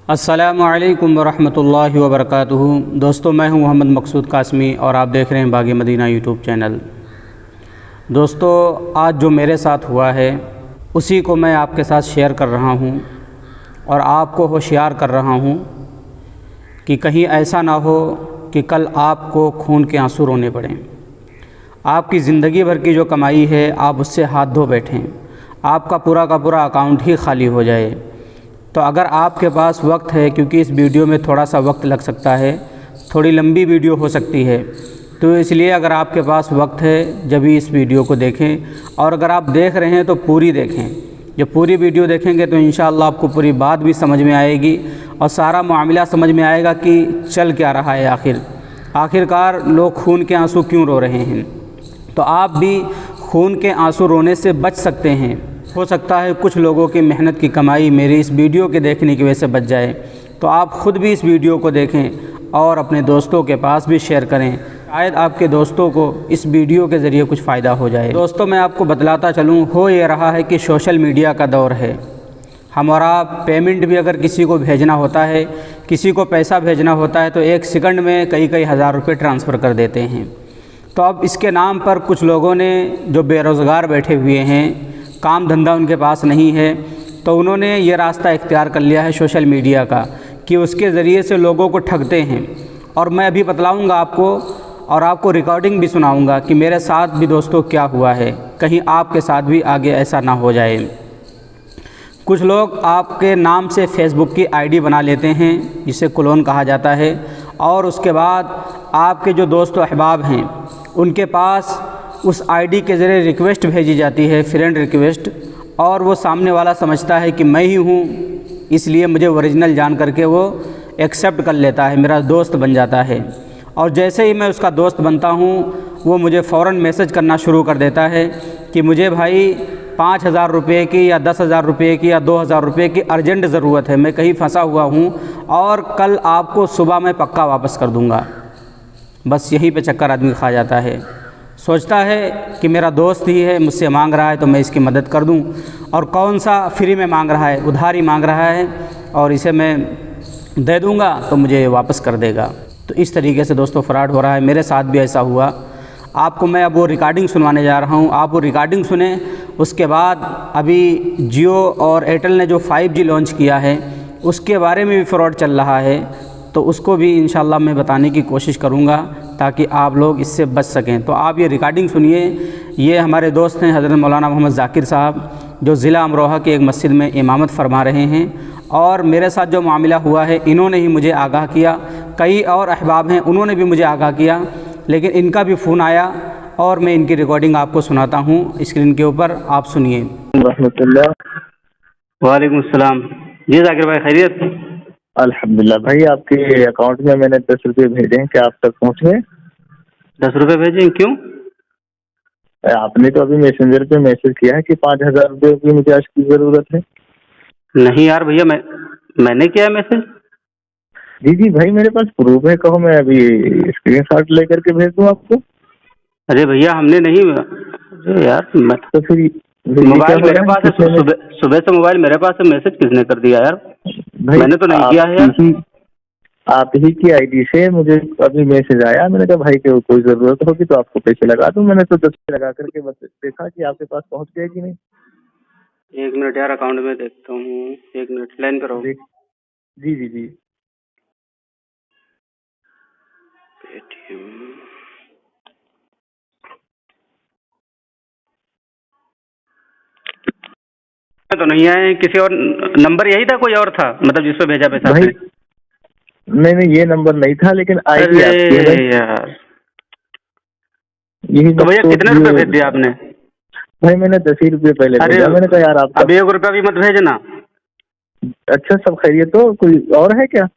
अस्सलामु अलैकुम वरहमतुल्लाहि वबरकातुहू। दोस्तों, मैं हूं मोहम्मद मकसूद कासमी और आप देख रहे हैं बाग़ मदीना यूट्यूब चैनल। दोस्तों, आज जो मेरे साथ हुआ है उसी को मैं आपके साथ शेयर कर रहा हूं और आपको होशियार कर रहा हूं कि कहीं ऐसा ना हो कि कल आपको खून के आंसू रोने पड़ें। आपकी ज़िंदगी भर की जो कमाई है आप उससे हाथ धो बैठें, आपका पूरा का पूरा अकाउंट ही खाली हो जाए। तो अगर आपके पास वक्त है, क्योंकि इस वीडियो में थोड़ा सा वक्त लग सकता है, थोड़ी लंबी वीडियो हो सकती है, तो इसलिए अगर आपके पास वक्त है जब भी इस वीडियो को देखें। और अगर आप देख रहे हैं तो पूरी देखें। जब पूरी वीडियो देखेंगे तो इंशाअल्लाह आपको पूरी बात भी समझ में आएगी और सारा मामला समझ में आएगा कि चल क्या रहा है, आखिरकार लोग खून के आंसू क्यों रो रहे हैं। तो आप भी खून के आंसू रोने से बच सकते हैं। हो सकता है कुछ लोगों की मेहनत की कमाई मेरी इस वीडियो के देखने की वजह से बच जाए। तो आप ख़ुद भी इस वीडियो को देखें और अपने दोस्तों के पास भी शेयर करें, शायद आपके दोस्तों को इस वीडियो के ज़रिए कुछ फ़ायदा हो जाए। दोस्तों, मैं आपको बतलाता चलूँ, हो ये रहा है कि सोशल मीडिया का दौर है। हमारा पेमेंट भी अगर किसी को भेजना होता है, किसी को पैसा भेजना होता है, तो 1 सेकंड में कई कई हज़ार रुपये ट्रांसफ़र कर देते हैं। तो अब इसके नाम पर कुछ लोगों ने जो बेरोज़गार बैठे हुए हैं, काम धंधा उनके पास नहीं है, तो उन्होंने ये रास्ता इख्तियार कर लिया है सोशल मीडिया का कि उसके ज़रिए से लोगों को ठगते हैं। और मैं अभी बतलाऊंगा आपको और आपको रिकॉर्डिंग भी सुनाऊंगा कि मेरे साथ भी दोस्तों क्या हुआ है, कहीं आपके साथ भी आगे ऐसा ना हो जाए। कुछ लोग आपके नाम से फ़ेसबुक की आईडी बना लेते हैं, जिसे क्लोन कहा जाता है, और उसके बाद आपके जो दोस्त अहबाब हैं उनके पास उस आईडी के ज़रिए रिक्वेस्ट भेजी जाती है, फ्रेंड रिक्वेस्ट, और वो सामने वाला समझता है कि मैं ही हूँ, इसलिए मुझे ओरिजिनल जान करके वो एक्सेप्ट कर लेता है, मेरा दोस्त बन जाता है। और जैसे ही मैं उसका दोस्त बनता हूँ वो मुझे फ़ौरन मैसेज करना शुरू कर देता है कि मुझे भाई 5,000 रुपये की या 10,000 रुपये की या 2,000 रुपये की अर्जेंट ज़रूरत है, मैं कहीं फंसा हुआ हूँ और कल आपको सुबह मैं पक्का वापस कर दूँगा। बस यहीं पे चक्कर आदमी खा जाता है, सोचता है कि मेरा दोस्त ही है, मुझसे मांग रहा है तो मैं इसकी मदद कर दूं। और कौन सा फ्री में मांग रहा है, उधारी मांग रहा है, और इसे मैं दे दूंगा तो मुझे वापस कर देगा। तो इस तरीके से दोस्तों फ्रॉड हो रहा है। मेरे साथ भी ऐसा हुआ। आपको मैं अब वो रिकॉर्डिंग सुनवाने जा रहा हूँ, आप वो रिकॉर्डिंग सुने। उसके बाद अभी जियो और एयरटेल ने जो 5G लॉन्च किया है उसके बारे में भी फ्रॉड चल रहा है, तो उसको भी इंशाल्लाह मैं बताने की कोशिश करूँगा ताकि आप लोग इससे बच सकें। तो आप ये रिकॉर्डिंग सुनिए। ये हमारे दोस्त हैं हज़रत मौलाना मोहम्मद ज़ाकिर साहब, जो ज़िला अमरोहा की एक मस्जिद में इमामत फरमा रहे हैं। और मेरे साथ जो मामला हुआ है, इन्होंने ही मुझे आगाह किया, कई और अहबाब हैं उन्होंने भी मुझे आगाह किया, लेकिन इनका भी फ़ोन आया और मैं इनकी रिकॉर्डिंग आपको सुनाता हूँ स्क्रीन के ऊपर, आप सुनिए। वालेकुम अस्सलाम। जी ज़ाकिर भाई, खैरियत? अल्हम्दुलिल्लाह भाई, आपके अकाउंट में मैंने 10 रुपये भेजे हैं, क्या आप तक पहुँच गए? 10 रुपये भेजें? क्यों? आपने तो अभी मैसेंजर पे मैसेज किया है कि 5,000 रुपये की मुझे आज की ज़रूरत है। नहीं यार भैया, मैंने किया है मैसेज। जी जी भाई, मेरे पास प्रूफ है, कहो मैं अभी स्क्रीनशॉट लेकर के भेज दूँ आपको। अरे भैया हमने नहीं। अरे यार तो फिर मोबाइल मेरे पास है, सुबह से मोबाइल मेरे पास है, मैसेज किसने कर दिया यार? भाई मैंने तो नहीं किया है यार। आप ही की आईडी से मुझे अभी मैसेज आया, मैंने कहा भाई को कोई ज़रूरत होगी तो आपको पैसे लगा दूँ। मैंने तो 10 लगा करके बस देखा कि आपके पास पहुँच गए कि नहीं। 1 मिनट यार, अकाउंट में देखता हूँ, 1 मिनट लाइन पर रहो। जी जी जी। पेटीएम तो नहीं आए, किसी और नंबर यही था, कोई और था मतलब जिस पे भेजा पैसा भाई? आपने? नहीं, ये नंबर नहीं था, लेकिन आईडी आपकी है यार। यही। तो भैया कितने रुपए भेज दिया आपने? भाई मैंने 10 ही रुपये पहले भेजा। मैंने कहा यार आप अब 1 रुपया भी मत भेजना। अच्छा, सब खैरियत? तो कोई और है क्या?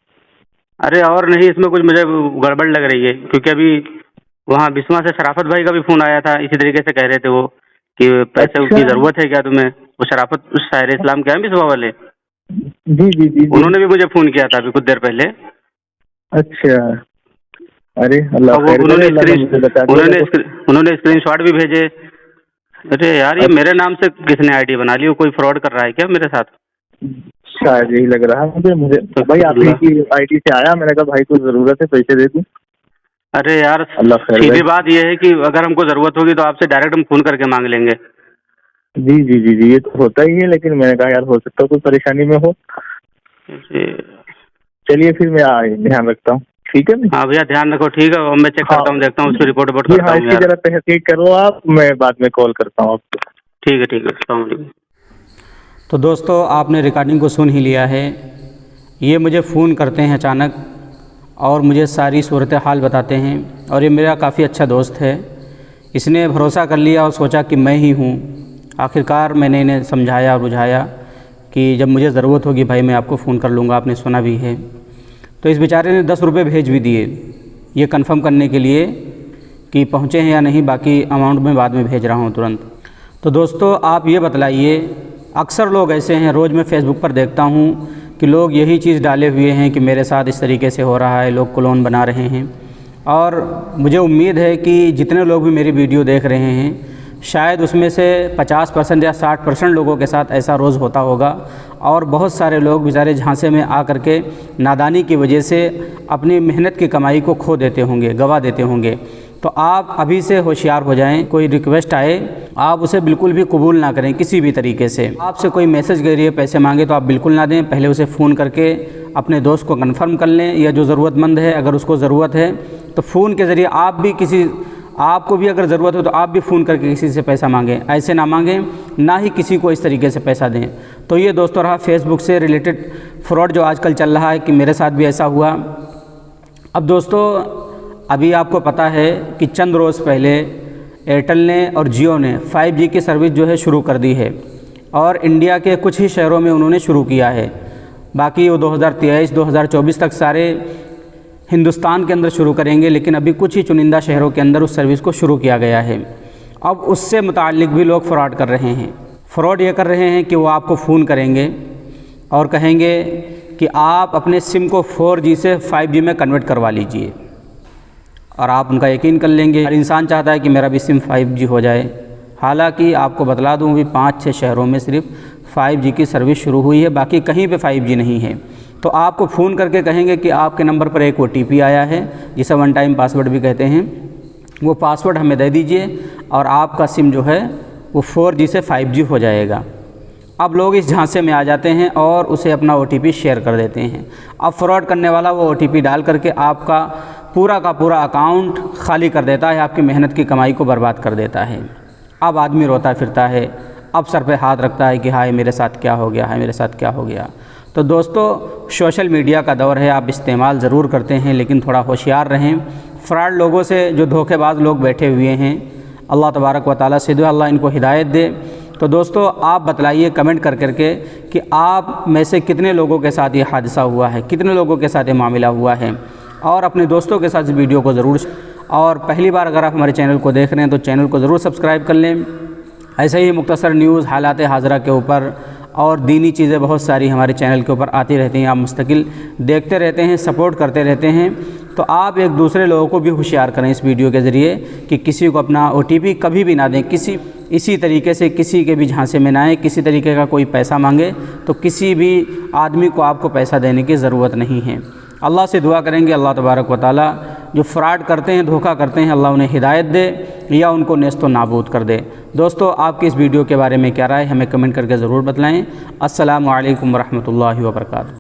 अरे और नहीं, इसमें कुछ मुझे गड़बड़ लग रही है, क्योंकि अभी वहाँ बिस्मा से शराफत भाई का भी फ़ोन आया था, इसी तरीके से कह रहे थे वो कि पैसे की ज़रूरत है क्या तुम्हें। वो शराफत उस शायर इस्लाम के हैं बिस्मा वाले। जी जी जी। उन्होंने भी मुझे फ़ोन किया था अभी कुछ देर पहले। अच्छा, अरे अल्लाह खैर करे, उन्होंने स्क्रीनशॉट भी भेजे। अरे यार, ये मेरे नाम से किसने आईडी बना ली? कोई फ्रॉड कर रहा है क्या मेरे साथ? शायद यही लग रहा है मुझे तो भाई आप ही की आईडी से आया, मैंने कहा भाई को जरूरत है, पैसे दे दूं। अरे यार अल्लाह खैर सीधी करे। बात यह है कि अगर हमको ज़रूरत होगी तो आपसे डायरेक्ट हम फ़ोन करके मांग लेंगे। जी जी जी जी, ये तो होता ही है, लेकिन मैंने कहा यार हो सकता है कोई परेशानी में हो। चलिए फिर मैं ध्यान रखता हूँ, ठीक है ना? हाँ भैया ध्यान रखो, ठीक है। और मैं चेक करता हूँ, देखता हूँ, उसकी रिपोर्ट जी करता हाँ, हूँ इसकी यार। जरा तहकीक करो आप, मैं बाद में कॉल करता हूँ आपको। ठीक है ठीक है, अस्सलाम वालेकुम। तो दोस्तों आपने रिकॉर्डिंग को सुन ही लिया है। ये मुझे फ़ोन करते हैं अचानक और मुझे सारी सूरत हाल बताते हैं, और ये मेरा काफ़ी अच्छा दोस्त है। इसने भरोसा कर लिया और सोचा कि मैं ही हूँ। आखिरकार मैंने इन्हें समझाया और बुझाया कि जब मुझे ज़रूरत होगी भाई मैं आपको फ़ोन कर लूँगा, आपने सुना भी है। तो इस बेचारे ने 10 रुपये भेज भी दिए ये कंफर्म करने के लिए कि पहुँचे हैं या नहीं, बाकी अमाउंट मैं बाद में भेज रहा हूँ तुरंत। तो दोस्तों आप ये बतलाइए, अक्सर लोग ऐसे हैं, रोज़ मैं फ़ेसबुक पर देखता हूँ कि लोग यही चीज़ डाले हुए हैं कि मेरे साथ इस तरीके से हो रहा है, लोग क्लोन बना रहे हैं। और मुझे उम्मीद है कि जितने लोग भी मेरी वीडियो देख रहे हैं शायद उसमें से 50% या 60% लोगों के साथ ऐसा रोज़ होता होगा, और बहुत सारे लोग बेचारे झांसे में आ करके नादानी की वजह से अपनी मेहनत की कमाई को खो देते होंगे, गवा देते होंगे। तो आप अभी से होशियार हो जाएं। कोई रिक्वेस्ट आए आप उसे बिल्कुल भी कबूल ना करें किसी भी तरीके से। आपसे कोई मैसेज के जरिए पैसे मांगे तो आप बिल्कुल ना दें, पहले उसे फ़ोन करके अपने दोस्त को कंफर्म कर लें, या जो ज़रूरतमंद है अगर उसको ज़रूरत है तो फ़ोन के ज़रिए आप भी आपको भी अगर ज़रूरत हो तो आप भी फ़ोन करके किसी से पैसा मांगें। ऐसे ना मांगें, ना ही किसी को इस तरीके से पैसा दें। तो ये दोस्तों रहा फेसबुक से रिलेटेड फ्रॉड जो आजकल चल रहा है कि मेरे साथ भी ऐसा हुआ। अब दोस्तों अभी आपको पता है कि चंद रोज़ पहले एयरटेल ने और जियो ने 5G की सर्विस जो है शुरू कर दी है, और इंडिया के कुछ ही शहरों में उन्होंने शुरू किया है। बाकी वो 2023-2024 तक सारे हिंदुस्तान के अंदर शुरू करेंगे, लेकिन अभी कुछ ही चुनिंदा शहरों के अंदर उस सर्विस को शुरू किया गया है। अब उससे मुताल्लिक भी लोग फ्रॉड कर रहे हैं। फ्रॉड ये कर रहे हैं कि वो आपको फ़ोन करेंगे और कहेंगे कि आप अपने सिम को 4G से 5G में कन्वर्ट करवा लीजिए, और आप उनका यकीन कर लेंगे। हर इंसान चाहता है कि मेरा भी सिम 5G हो जाए। हालांकि आपको बतला दूं भी 5-6 शहरों में सिर्फ 5G की सर्विस शुरू हुई है, बाकी कहीं पे 5G नहीं है। तो आपको फ़ोन करके कहेंगे कि आपके नंबर पर एक OTP आया है, जिसे वन टाइम पासवर्ड भी कहते हैं, वो पासवर्ड हमें दे दीजिए और आपका सिम जो है वो 4G से 5G हो जाएगा। अब लोग इस झांसे में आ जाते हैं और उसे अपना OTP शेयर कर देते हैं। अब फ्रॉड करने वाला वो OTP डाल करके आपका पूरा का पूरा अकाउंट खाली कर देता है, आपकी मेहनत की कमाई को बर्बाद कर देता है। अब आदमी रोता फिरता है, अब सर पे हाथ रखता है कि हाय मेरे साथ क्या हो गया, हाय मेरे साथ क्या हो गया। तो दोस्तों सोशल मीडिया का दौर है, आप इस्तेमाल ज़रूर करते हैं, लेकिन थोड़ा होशियार रहें। फ्रॉड लोगों से जो धोखेबाज लोग बैठे हुए हैं, अल्लाह तबारक व तआला से दुआ अल्लाह इनको हिदायत दे। तो दोस्तों आप बतलाइए कमेंट कर करके कि आप में से कितने लोगों के साथ ये हादसा हुआ है, कितने लोगों के साथ ये मामला हुआ है, और अपने दोस्तों के साथ इस वीडियो को ज़रूर। और पहली बार अगर आप हमारे चैनल को देख रहे हैं तो चैनल को ज़रूर सब्सक्राइब कर लें। ऐसे ही मुख्तसर न्यूज़, हालात हाज़रा के ऊपर और दीनी चीज़ें बहुत सारी हमारे चैनल के ऊपर आती रहती हैं। आप मुस्तकिल देखते रहते हैं, सपोर्ट करते रहते हैं। तो आप एक दूसरे लोगों को भी होशियार करें इस वीडियो के ज़रिए कि किसी को अपना OTP कभी भी ना दें, इसी तरीके से किसी के भी झांसे में ना आए। किसी तरीके का कोई पैसा मांगे तो किसी भी आदमी को आपको पैसा देने की ज़रूरत नहीं है। अल्लाह से दुआ करेंगे अल्लाह तबारक व तआला जो फ्रॉड करते हैं, धोखा करते हैं, अल्लाह उन्हें हिदायत दे या उनको नेस्तो नाबूद कर दे। दोस्तों आपकी इस वीडियो के बारे में क्या राय, हमें कमेंट करके ज़रूर बतलाएं। अस्सलामु अलैकुम वरहमतुल्लाहि वबरकातुहू।